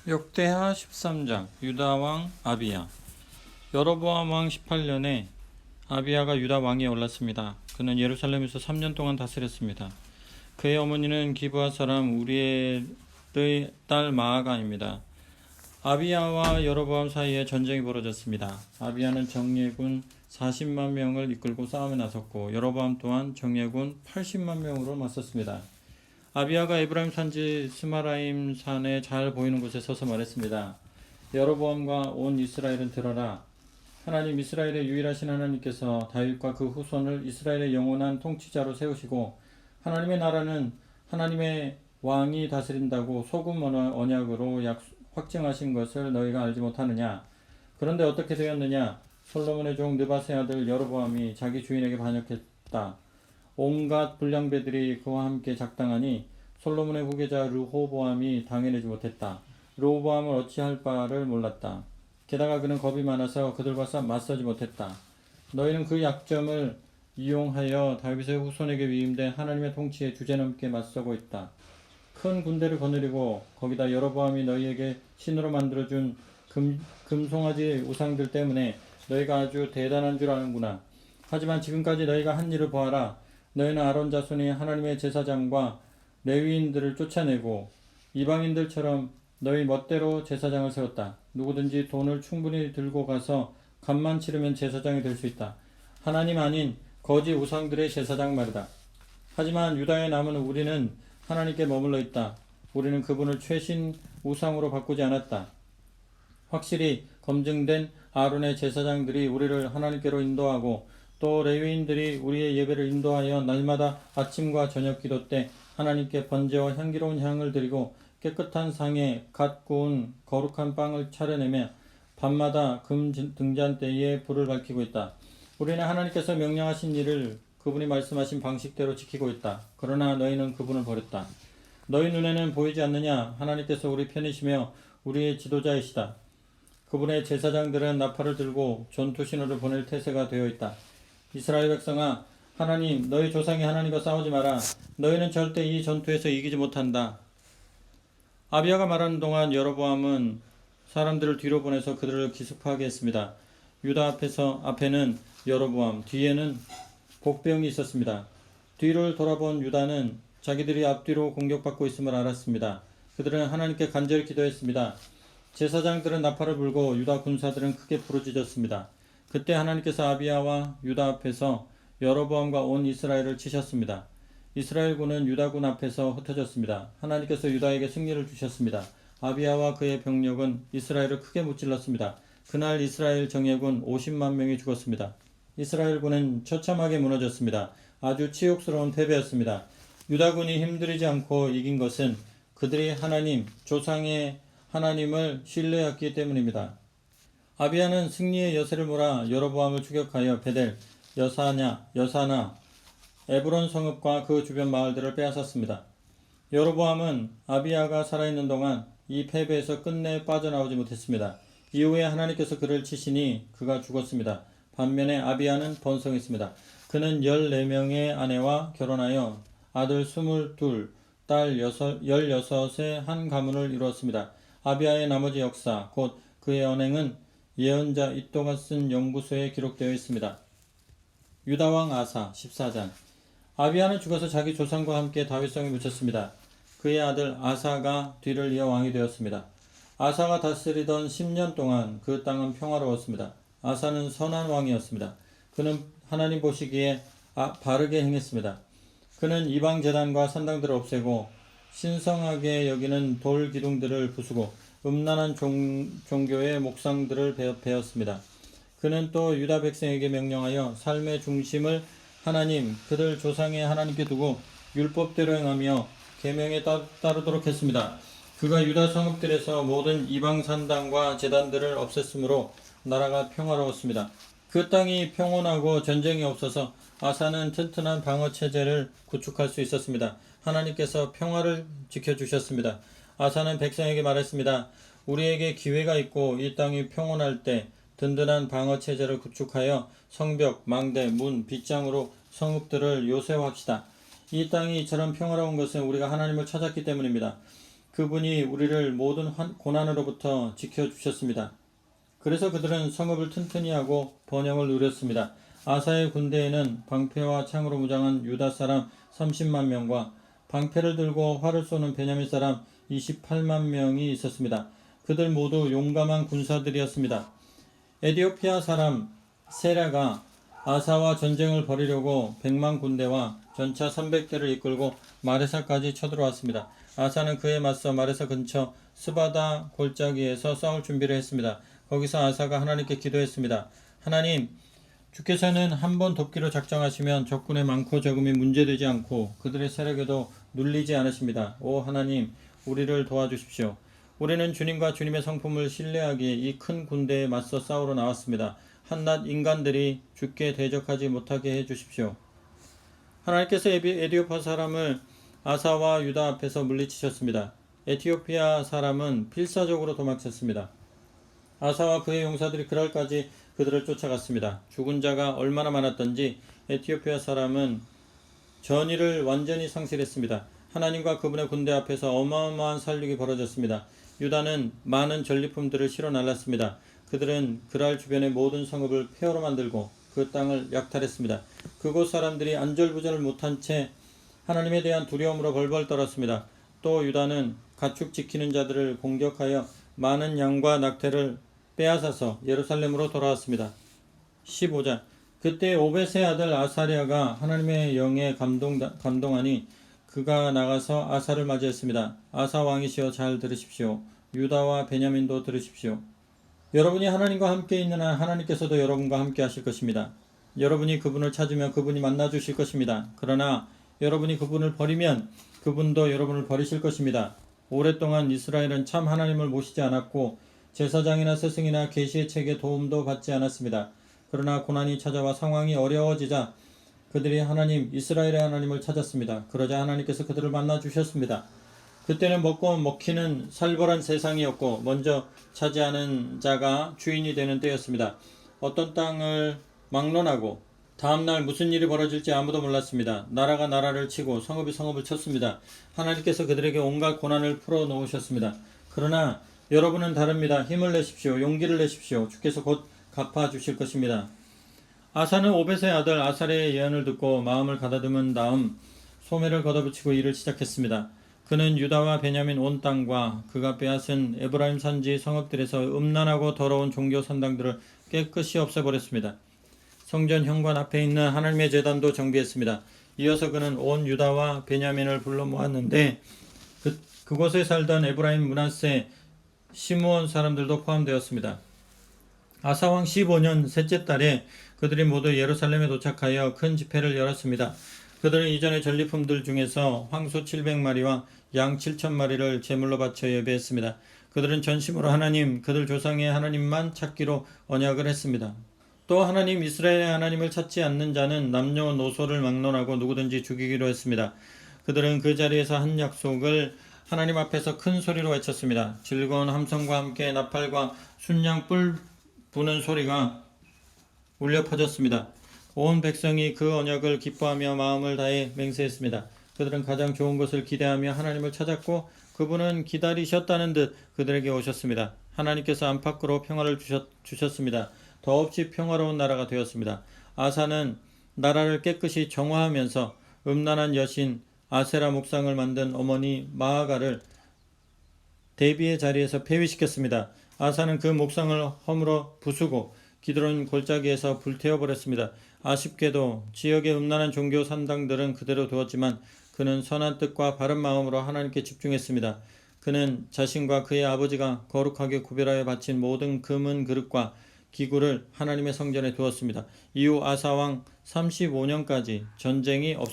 역대하 13장 유다왕 아비야. 여로보암 왕 18년에 아비야가 유다 왕위에 올랐습니다. 그는 예루살렘에서 3년 동안 다스렸습니다. 그의 어머니는 기브아 사람 우리엘의 딸 마아가입니다. 아비야와 여로보암 사이에 전쟁이 벌어졌습니다. 아비야는 정예군 40만 명을 이끌고 싸움에 나섰고 여로보암 또한 정예군 80만 명으로 맞섰습니다. 아비야가 에브라임 산지 스마라임 산에 잘 보이는 곳에 서서 말했습니다. 여로보암과 온 이스라엘은 들어라. 하나님 이스라엘의 유일하신 하나님께서 다윗과 그 후손을 이스라엘의 영원한 통치자로 세우시고 하나님의 나라는 하나님의 왕이 다스린다고 소금 언약으로 확증하신 것을 너희가 알지 못하느냐. 그런데 어떻게 되었느냐. 솔로몬의 종 느밧의 아들 여로보암이 자기 주인에게 반역했다. 온갖 불량배들이 그와 함께 작당하니 솔로몬의 후계자 르호보암이 당해내지 못했다. 르호보암은 어찌할 바를 몰랐다. 게다가 그는 겁이 많아서 그들과 맞서지 못했다. 너희는 그 약점을 이용하여 다윗의 후손에게 위임된 하나님의 통치에 주제넘게 맞서고 있다. 큰 군대를 거느리고 거기다 여로보암이 너희에게 신으로 만들어준 금송아지 우상들 때문에 너희가 아주 대단한 줄 아는구나. 하지만 지금까지 너희가 한 일을 보아라. 너희는 아론 자손이 하나님의 제사장과 레위인들을 쫓아내고 이방인들처럼 너희 멋대로 제사장을 세웠다. 누구든지 돈을 충분히 들고 가서 값만 치르면 제사장이 될 수 있다. 하나님 아닌 거짓 우상들의 제사장 말이다. 하지만 유다에 남은 우리는 하나님께 머물러 있다. 우리는 그분을 최신 우상으로 바꾸지 않았다. 확실히 검증된 아론의 제사장들이 우리를 하나님께로 인도하고 또 레위인들이 우리의 예배를 인도하여 날마다 아침과 저녁 기도 때 하나님께 번제와 향기로운 향을 드리고 깨끗한 상에 갓 구운 거룩한 빵을 차려내며 밤마다 금 등잔대에 불을 밝히고 있다. 우리는 하나님께서 명령하신 일을 그분이 말씀하신 방식대로 지키고 있다. 그러나 너희는 그분을 버렸다. 너희 눈에는 보이지 않느냐? 하나님께서 우리 편이시며 우리의 지도자이시다. 그분의 제사장들은 나팔을 들고 전투신호를 보낼 태세가 되어 있다. 이스라엘 백성아, 하나님, 너희 조상의 하나님과 싸우지 마라. 너희는 절대 이 전투에서 이기지 못한다. 아비야가 말하는 동안 여로보암은 사람들을 뒤로 보내서 그들을 기습하게 했습니다. 유다 앞에는 여로보암, 뒤에는 복병이 있었습니다. 뒤를 돌아본 유다는 자기들이 앞뒤로 공격받고 있음을 알았습니다. 그들은 하나님께 간절히 기도했습니다. 제사장들은 나팔을 불고 유다 군사들은 크게 부르짖었습니다. 그때 하나님께서 아비야와 유다 앞에서 여로보암과 온 이스라엘을 치셨습니다. 이스라엘군은 유다군 앞에서 흩어졌습니다. 하나님께서 유다에게 승리를 주셨습니다. 아비야와 그의 병력은 이스라엘을 크게 무찔렀습니다. 그날 이스라엘 정예군 50만 명이 죽었습니다. 이스라엘군은 처참하게 무너졌습니다. 아주 치욕스러운 패배였습니다. 유다군이 힘들이지 않고 이긴 것은 그들이 하나님, 조상의 하나님을 신뢰했기 때문입니다. 아비야는 승리의 여세를 몰아 여로보암을 추격하여 베델, 여사나, 에브론 성읍과 그 주변 마을들을 빼앗았습니다. 여로보암은 아비야가 살아있는 동안 이 패배에서 끝내 빠져나오지 못했습니다. 이후에 하나님께서 그를 치시니 그가 죽었습니다. 반면에 아비야는 번성했습니다. 그는 14명의 아내와 결혼하여 아들 22, 딸 16의 한 가문을 이루었습니다. 아비야의 나머지 역사, 곧 그의 언행은 예언자 이또가 쓴 연구소에 기록되어 있습니다. 유다왕 아사 14장. 아비야는 죽어서 자기 조상과 함께 다윗성에 묻혔습니다. 그의 아들 아사가 뒤를 이어 왕이 되었습니다. 아사가 다스리던 10년 동안 그 땅은 평화로웠습니다. 아사는 선한 왕이었습니다. 그는 하나님 보시기에 바르게 행했습니다. 그는 이방 제단과 산당들을 없애고 신성하게 여기는 돌 기둥들을 부수고 음란한 종교의 목상들을 베었습니다. 그는 또 유다 백성에게 명령하여 삶의 중심을 하나님, 그들 조상의 하나님께 두고 율법대로 행하며 계명에 따르도록 했습니다. 그가 유다 성읍들에서 모든 이방 산당과 제단들을 없앴으므로 나라가 평화로웠습니다. 그 땅이 평온하고 전쟁이 없어서 아사는 튼튼한 방어 체제를 구축할 수 있었습니다. 하나님께서 평화를 지켜주셨습니다. 아사는 백성에게 말했습니다. 우리에게 기회가 있고 이 땅이 평온할 때 든든한 방어 체제를 구축하여 성벽, 망대, 문, 빗장으로 성읍들을 요새화합시다. 이 땅이 이처럼 평화로운 것은 우리가 하나님을 찾았기 때문입니다. 그분이 우리를 모든 고난으로부터 지켜주셨습니다. 그래서 그들은 성읍을 튼튼히 하고 번영을 누렸습니다. 아사의 군대에는 방패와 창으로 무장한 유다 사람 30만 명과 방패를 들고 활을 쏘는 베냐민 사람 28만 명이 있었습니다. 그들 모두 용감한 군사들이었습니다. 에디오피아 사람 세라가 아사와 전쟁을 벌이려고 100만 군대와 전차 300대를 이끌고 마레사까지 쳐들어왔습니다. 아사는 그에 맞서 마레사 근처 스바다 골짜기에서 싸울 준비를 했습니다. 거기서 아사가 하나님께 기도했습니다. 하나님, 주께서는 한 번 돕기로 작정하시면 적군의 많고 적음이 문제되지 않고 그들의 세력에도 눌리지 않으십니다. 오 하나님, 우리를 도와주십시오. 우리는 주님과 주님의 성품을 신뢰하기에 이 큰 군대에 맞서 싸우러 나왔습니다. 한낱 인간들이 주께 대적하지 못하게 해주십시오. 하나님께서 에디오피아 사람을 아사와 유다 앞에서 물리치셨습니다. 에티오피아 사람은 필사적으로 도망쳤습니다. 아사와 그의 용사들이 그날까지 그들을 쫓아갔습니다. 죽은 자가 얼마나 많았던지 에티오피아 사람은 전의를 완전히 상실했습니다. 하나님과 그분의 군대 앞에서 어마어마한 살육이 벌어졌습니다. 유다는 많은 전리품들을 실어 날랐습니다. 그들은 그랄 주변의 모든 성읍을 폐허로 만들고 그 땅을 약탈했습니다. 그곳 사람들이 안절부절을 못한 채 하나님에 대한 두려움으로 벌벌 떨었습니다. 또 유다는 가축 지키는 자들을 공격하여 많은 양과 낙태를 빼앗아서 예루살렘으로 돌아왔습니다. 15장 그때 오벳의 아들 아사랴가 하나님의 영에 감동하니 그가 나가서 아사를 맞이했습니다. 아사 왕이시여 잘 들으십시오. 유다와 베냐민도 들으십시오. 여러분이 하나님과 함께 있는 한 하나님께서도 여러분과 함께 하실 것입니다. 여러분이 그분을 찾으면 그분이 만나 주실 것입니다. 그러나 여러분이 그분을 버리면 그분도 여러분을 버리실 것입니다. 오랫동안 이스라엘은 참 하나님을 모시지 않았고 제사장이나 스승이나 계시의 책에 도움도 받지 않았습니다. 그러나 고난이 찾아와 상황이 어려워지자 그들이 하나님 이스라엘의 하나님을 찾았습니다. 그러자 하나님께서 그들을 만나 주셨습니다. 그때는 먹고 먹히는 살벌한 세상이었고 먼저 차지하는 자가 주인이 되는 때였습니다. 어떤 땅을 막론하고 다음날 무슨 일이 벌어질지 아무도 몰랐습니다. 나라가 나라를 치고 성읍이 성읍을 쳤습니다. 하나님께서 그들에게 온갖 고난을 풀어놓으셨습니다. 그러나 여러분은 다릅니다. 힘을 내십시오. 용기를 내십시오. 주께서 곧 갚아주실 것입니다. 아사는 오벳의 아들 아사랴의 예언을 듣고 마음을 가다듬은 다음 소매를 걷어붙이고 일을 시작했습니다. 그는 유다와 베냐민 온 땅과 그가 빼앗은 에브라임 산지 성읍들에서 음란하고 더러운 종교 산당들을 깨끗이 없애버렸습니다. 성전 현관 앞에 있는 하나님의 제단도 정비했습니다. 이어서 그는 온 유다와 베냐민을 불러 모았는데 그곳에 살던 에브라임 므낫세 시므온 사람들도 포함되었습니다. 아사왕 15년 셋째 달에 그들이 모두 예루살렘에 도착하여 큰 집회를 열었습니다. 그들은 이전의 전리품들 중에서 황소 700마리와 양 7,000마리를 제물로 바쳐 예배했습니다. 그들은 전심으로 하나님, 그들 조상의 하나님만 찾기로 언약을 했습니다. 또 하나님 이스라엘의 하나님을 찾지 않는 자는 남녀노소를 막론하고 누구든지 죽이기로 했습니다. 그들은 그 자리에서 한 약속을 하나님 앞에서 큰 소리로 외쳤습니다. 즐거운 함성과 함께 나팔과 순양 뿔 부는 소리가 울려 퍼졌습니다. 온 백성이 그 언약을 기뻐하며 마음을 다해 맹세했습니다. 그들은 가장 좋은 것을 기대하며 하나님을 찾았고 그분은 기다리셨다는 듯 그들에게 오셨습니다. 하나님께서 안팎으로 평화를 주셨습니다. 더없이 평화로운 나라가 되었습니다. 아사는 나라를 깨끗이 정화하면서 음란한 여신 아세라 목상을 만든 어머니 마아가를 대비의 자리에서 폐위시켰습니다. 아사는 그 목상을 허물어 부수고 기드론 골짜기에서 불태워버렸습니다. 아쉽게도 지역의 음란한 종교 산당들은 그대로 두었지만 그는 선한 뜻과 바른 마음으로 하나님께 집중했습니다. 그는 자신과 그의 아버지가 거룩하게 구별하여 바친 모든 금은 그릇과 기구를 하나님의 성전에 두었습니다. 이후 아사왕 35년까지 전쟁이 없었습니다.